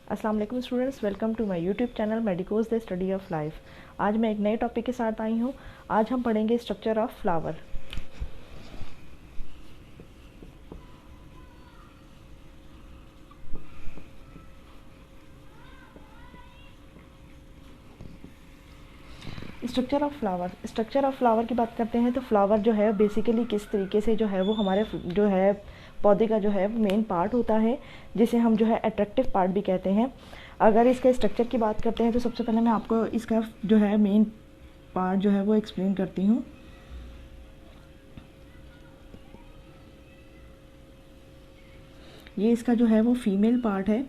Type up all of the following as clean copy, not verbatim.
अस्सलाम वालेकुम students, welcome to my YouTube channel medicos the study of life. आज मैं एक नए टॉपिक के साथ आई हूँ। आज हम पढ़ेंगे structure of flower. Structure of flower की बात करते हैं तो फ्लावर जो है बेसिकली किस तरीके से जो है वो हमारे जो है पौधे का जो है मेन पार्ट होता है, जिसे हम जो है अट्रैक्टिव पार्ट भी कहते हैं। अगर इसके स्ट्रक्चर की बात करते हैं तो सबसे पहले मैं आपको इसका जो है मेन पार्ट जो है वो एक्सप्लेन करती हूँ। ये इसका जो है वो फीमेल पार्ट है,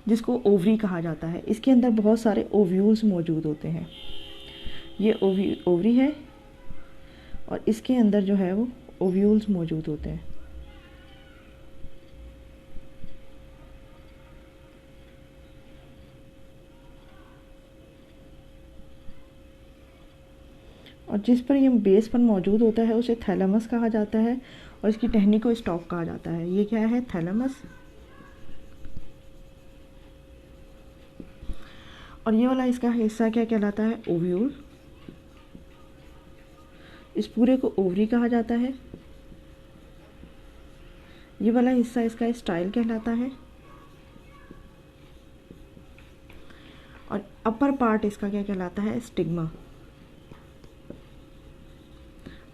जिसको ओवरी कहा जाता है। इसके अंदर बहुत सारे ओव्यूल्स मौजूद होते हैं। ये ओवरी है और इसके अंदर जो है वो ओव्यूल्स मौजूद होते हैं। और जिस पर ये बेस पर मौजूद होता है उसे थैलेमस कहा जाता है और इसकी टहनी को स्टॉक कहा जाता है। ये क्या है? थैलेमस। और ये वाला इसका हिस्सा क्या कहलाता है? ओव्यूल। इस पूरे को ओवरी कहा जाता है। ये वाला हिस्सा इसका स्टाइल कहलाता है और अपर पार्ट इसका क्या कहलाता है? स्टिग्मा।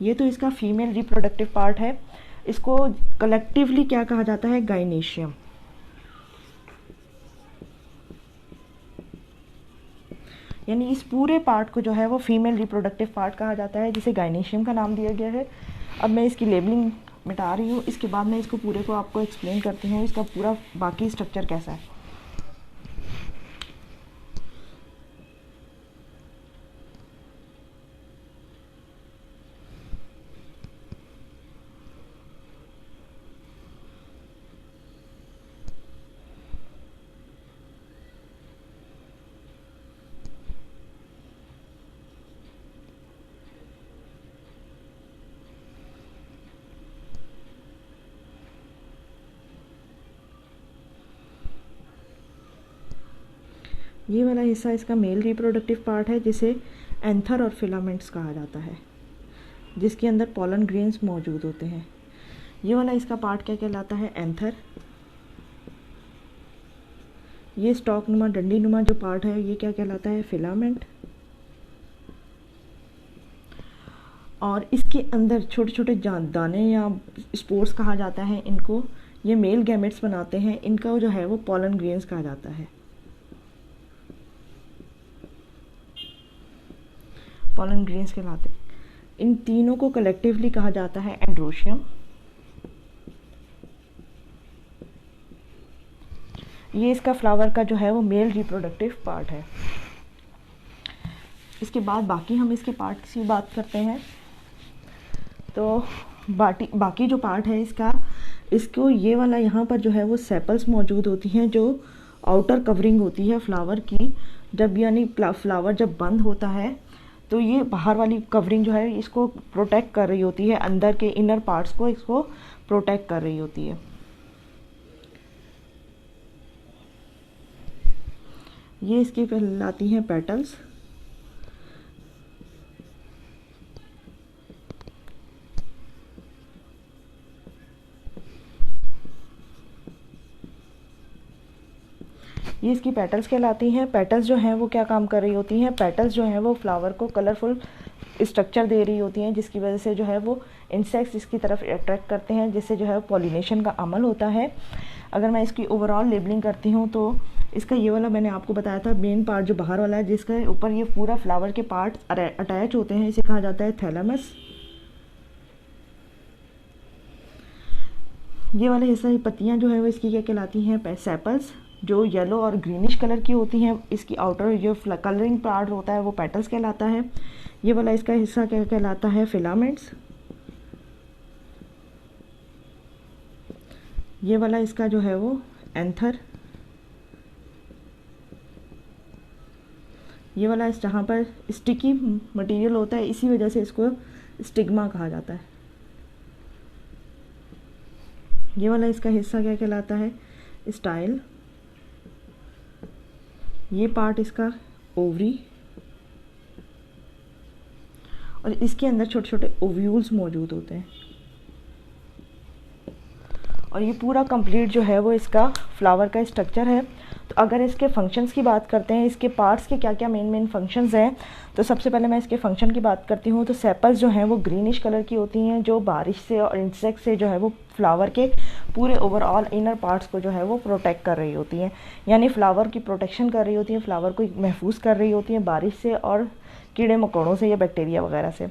ये तो इसका फीमेल रिप्रोडक्टिव पार्ट है। इसको कलेक्टिवली क्या कहा जाता है? गाइनेशियम। यानी इस पूरे पार्ट को जो है वो फीमेल रिप्रोडक्टिव पार्ट कहा जाता है, जिसे गाइनेशियम का नाम दिया गया है। अब मैं इसकी लेबलिंग मिटा रही हूँ, इसके बाद मैं इसको पूरे को आपको एक्सप्लेन करती हूँ इसका पूरा बाकी स्ट्रक्चर कैसा है। ये वाला हिस्सा इसका मेल रिप्रोडक्टिव पार्ट है, जिसे एंथर और फिलामेंट्स कहा जाता है, जिसके अंदर पॉलन ग्रेन्स मौजूद होते हैं। ये वाला इसका पार्ट क्या कहलाता है? एंथर। ये स्टॉक नुमा डंडी नुमा जो पार्ट है ये क्या कहलाता है? फिलामेंट। और इसके अंदर छोटे छोटे दाने या स्पोर्स कहा जाता है इनको। ये मेल गैमेट्स बनाते हैं, इनका जो है वो पॉलन ग्रेन्स कहा जाता है। पॉलन ग्रेन्स कहलाते हैं। इन तीनों को कलेक्टिवली कहा जाता है एंड्रोशियम। ये इसका फ्लावर का जो है वो मेल रिप्रोडक्टिव पार्ट है। इसके बाद बाकी हम इसके पार्ट की बात करते हैं तो बाकी जो पार्ट है इसको ये वाला यहाँ पर जो है वो सेपल्स मौजूद होती हैं, जो आउटर कवरिंग होती है फ्लावर की। जब यानी फ्लावर जब बंद होता है तो ये बाहर वाली कवरिंग जो है इसको प्रोटेक्ट कर रही होती है, अंदर के इनर पार्ट्स को इसको प्रोटेक्ट कर रही होती है। ये इसकी कहलाती हैं पेटल्स। ये इसकी पेटल्स कहलाती हैं। पेटल्स जो हैं वो क्या काम कर रही होती हैं? पेटल्स जो हैं वो फ्लावर को कलरफुल स्ट्रक्चर दे रही होती हैं, जिसकी वजह से जो है वो इंसेक्ट्स इसकी तरफ अट्रैक्ट करते हैं, जिससे जो है पॉलिनेशन का अमल होता है। अगर मैं इसकी ओवरऑल लेबलिंग करती हूँ तो इसका ये वाला मैंने आपको बताया था मेन पार्ट जो बाहर वाला है, जिसके ऊपर ये पूरा फ्लावर के पार्ट अटैच होते हैं, इसे कहा जाता है थैलेमस। ये वाले हिस्सा की पत्तियाँ जो है वो इसकी क्या कहलाती हैं? सेपल्स, जो येलो और ग्रीनिश कलर की होती हैं। इसकी आउटर जो कलरिंग पार्ट होता है वो पेटल्स कहलाता है। ये वाला इसका हिस्सा क्या कहलाता है? फिलामेंट्स। ये वाला इसका जो है वो एंथर। ये वाला इस जहाँ पर स्टिकी मटेरियल होता है, इसी वजह से इसको स्टिग्मा कहा जाता है। ये वाला इसका हिस्सा क्या कहलाता है? स्टाइल। ये पार्ट इसका ओवरी, और इसके अंदर छोटे छोटे ओव्यूल्स मौजूद होते हैं। और ये पूरा कंप्लीट जो है वो इसका फ्लावर का स्ट्रक्चर है। तो अगर इसके फंक्शंस की बात करते हैं, इसके पार्ट्स के क्या क्या मेन फंक्शंस हैं, तो सबसे पहले मैं इसके फंक्शन की बात करती हूँ। तो सेपल्स जो हैं वो ग्रीनिश कलर की होती हैं, जो बारिश से और इंसेक्ट से जो है वो फ्लावर के पूरे ओवरऑल इनर पार्ट्स को जो है वो प्रोटेक्ट कर रही होती हैं, यानी फ्लावर की प्रोटेक्शन कर रही होती हैं, फ्लावर को महफूज कर रही होती हैं बारिश से और कीड़े मकोड़ों से या बैक्टीरिया वगैरह से।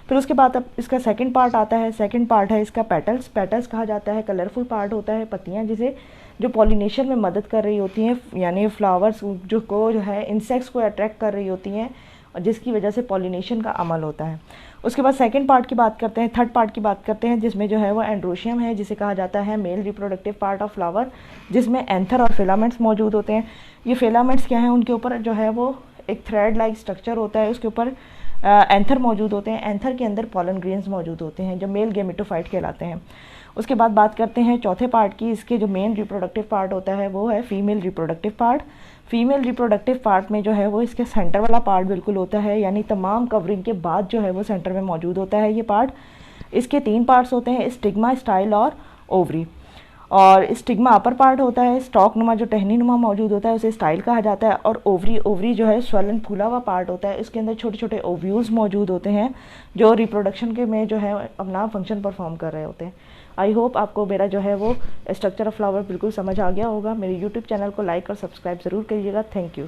फिर उसके बाद अब इसका सेकंड पार्ट आता है। सेकंड पार्ट है इसका पेटल्स। पेटल्स कहा जाता है कलरफुल पार्ट होता है, पत्तियां जिसे जो पॉलिनेशन में मदद कर रही होती हैं, यानी फ्लावर्स जो है इंसेक्ट्स को अट्रैक्ट कर रही होती हैं और जिसकी वजह से पॉलिनेशन का अमल होता है। उसके बाद सेकंड पार्ट की बात करते हैं, थर्ड पार्ट की बात करते हैं, जिसमें जो है वो एंड्रोशियम है, जिसे कहा जाता है male reproductive part of flower, जिसमें एंथर और फिलामेंट्स मौजूद होते हैं। ये फिलामेंट्स क्या हैं, उनके ऊपर जो है वो एक थ्रेड लाइक स्ट्रक्चर होता है, उसके ऊपर एंथर मौजूद होते हैं। एंथर के अंदर पॉलन ग्रेन्स मौजूद होते हैं जो मेल गेमेटोफाइट कहलाते हैं। उसके बाद बात करते हैं चौथे पार्ट की। इसके जो मेन रिप्रोडक्टिव पार्ट होता है वो है female reproductive part. Female reproductive part में जो है वो इसके सेंटर वाला पार्ट बिल्कुल होता है, यानी तमाम कवरिंग के बाद जो है वो सेंटर में मौजूद होता है ये पार्ट। इसके 3 पार्ट्स होते हैं, स्टिग्मा, स्टाइल और ओवरी। और स्टिग्मा अपर पार्ट होता है, स्टॉक नुमा जो टहनी नुमा मौजूद होता है उसे स्टाइल कहा जाता है। और ओवरी जो है स्वलन फूला हुआ पार्ट होता है, इसके अंदर छोटे छोटे ओव्यूल्स मौजूद होते हैं जो रिप्रोडक्शन के में जो है अपना फंक्शन परफॉर्म कर रहे होते हैं। आई होप आपको मेरा जो है वो स्ट्रक्चर ऑफ फ्लावर बिल्कुल समझ आ गया होगा। मेरे यूट्यूब चैनल को लाइक और सब्सक्राइब ज़रूर करिएगा। Thank you.